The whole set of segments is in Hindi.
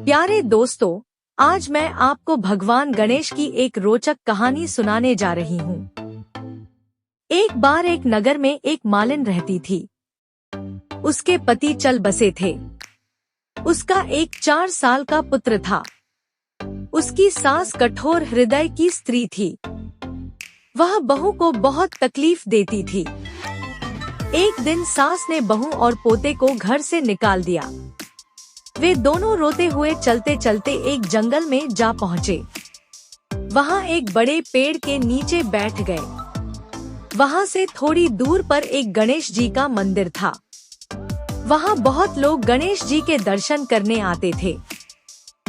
प्यारे दोस्तों, आज मैं आपको भगवान गणेश की एक रोचक कहानी सुनाने जा रही हूँ। एक बार एक नगर में एक मालिन रहती थी। उसके पति चल बसे थे। उसका एक 4 साल का पुत्र था। उसकी सास कठोर हृदय की स्त्री थी। वह बहू को बहुत तकलीफ देती थी। एक दिन सास ने बहू और पोते को घर से निकाल दिया। वे दोनों रोते हुए चलते चलते एक जंगल में जा पहुँचे। वहाँ एक बड़े पेड़ के नीचे बैठ गए। वहाँ से थोड़ी दूर पर एक गणेश जी का मंदिर था। वहाँ बहुत लोग गणेश जी के दर्शन करने आते थे।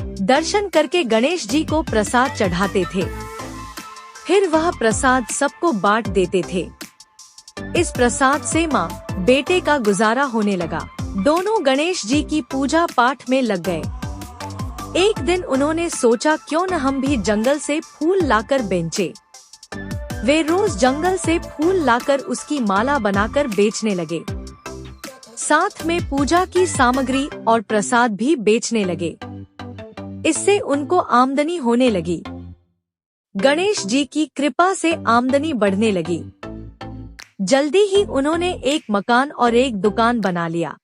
दर्शन करके गणेश जी को प्रसाद चढ़ाते थे। फिर वह प्रसाद सबको बांट देते थे। इस प्रसाद से माँ बेटे का गुजारा होने लगा। दोनों गणेश जी की पूजा पाठ में लग गए। एक दिन उन्होंने सोचा क्यों न हम भी जंगल से फूल लाकर बेचे। वे रोज जंगल से फूल लाकर उसकी माला बनाकर बेचने लगे। साथ में पूजा की सामग्री और प्रसाद भी बेचने लगे। इससे उनको आमदनी होने लगी। गणेश जी की कृपा से आमदनी बढ़ने लगी। जल्दी ही उन्होंने एक मकान और एक दुकान बना लिया।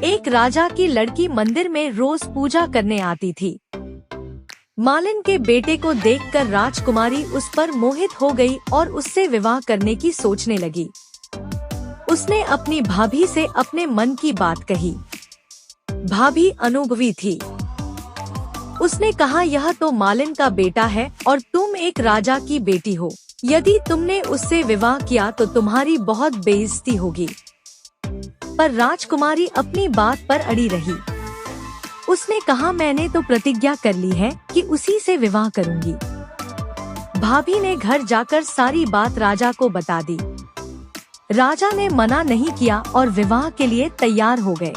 एक राजा की लड़की मंदिर में रोज पूजा करने आती थी। मालिन के बेटे को देखकर राजकुमारी उस पर मोहित हो गई और उससे विवाह करने की सोचने लगी। उसने अपनी भाभी से अपने मन की बात कही। भाभी अनुभवी थी। उसने कहा, यह तो मालिन का बेटा है और तुम एक राजा की बेटी हो। यदि तुमने उससे विवाह किया तो तुम्हारी बहुत बेइज्जती होगी। पर राजकुमारी अपनी बात पर अड़ी रही। उसने कहा, मैंने तो प्रतिज्ञा कर ली है कि उसी से विवाह करूंगी। भाभी ने घर जाकर सारी बात राजा को बता दी। राजा ने मना नहीं किया और विवाह के लिए तैयार हो गए।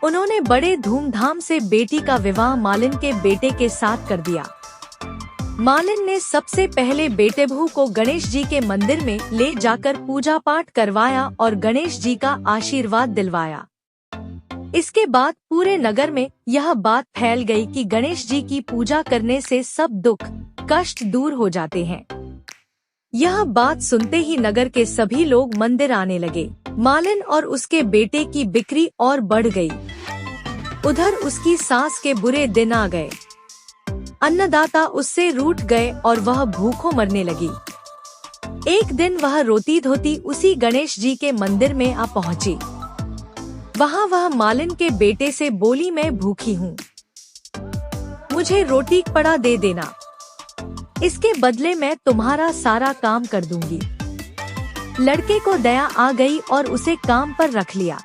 उन्होंने बड़े धूमधाम से बेटी का विवाह मालिन के बेटे के साथ कर दिया। मालिन ने सबसे पहले बेटे बहू को गणेश जी के मंदिर में ले जाकर पूजा पाठ करवाया और गणेश जी का आशीर्वाद दिलवाया। इसके बाद पूरे नगर में यह बात फैल गई कि गणेश जी की पूजा करने से सब दुख कष्ट दूर हो जाते हैं। यह बात सुनते ही नगर के सभी लोग मंदिर आने लगे। मालिन और उसके बेटे की बिक्री और बढ़ गई। उधर उसकी सास के बुरे दिन आ गए। अन्नदाता उससे रूठ गए और वह भूखों मरने लगी। एक दिन वह रोती धोती उसी गणेश जी के मंदिर में आ पहुंची। वहाँ वह मालिन के बेटे से बोली, मैं भूखी हूँ, मुझे रोटी कपड़ा दे देना। इसके बदले मैं तुम्हारा सारा काम कर दूंगी। लड़के को दया आ गई और उसे काम पर रख लिया।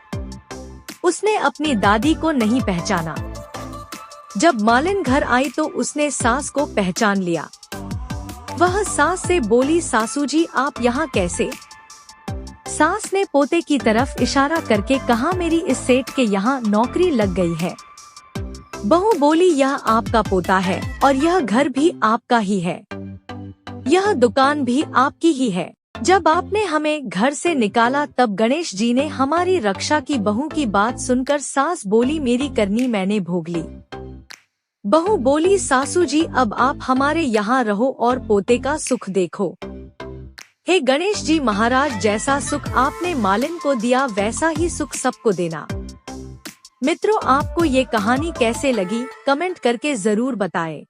उसने अपनी दादी को नहीं पहचाना। जब मालिन घर आई तो उसने सास को पहचान लिया। वह सास से बोली, सासू जी आप यहाँ कैसे? सास ने पोते की तरफ इशारा करके कहा, मेरी इस सेठ के यहाँ नौकरी लग गई है। बहू बोली, यह आपका पोता है और यह घर भी आपका ही है। यह दुकान भी आपकी ही है। जब आपने हमें घर से निकाला तब गणेश जी ने हमारी रक्षा की। बहू की बात सुनकर सास बोली, मेरी करनी मैंने भोग ली। बहू बोली, सासू जी अब आप हमारे यहाँ रहो और पोते का सुख देखो। हे गणेश जी महाराज, जैसा सुख आपने मालिन को दिया वैसा ही सुख सबको देना। मित्रों, आपको ये कहानी कैसे लगी कमेंट करके जरूर बताएं।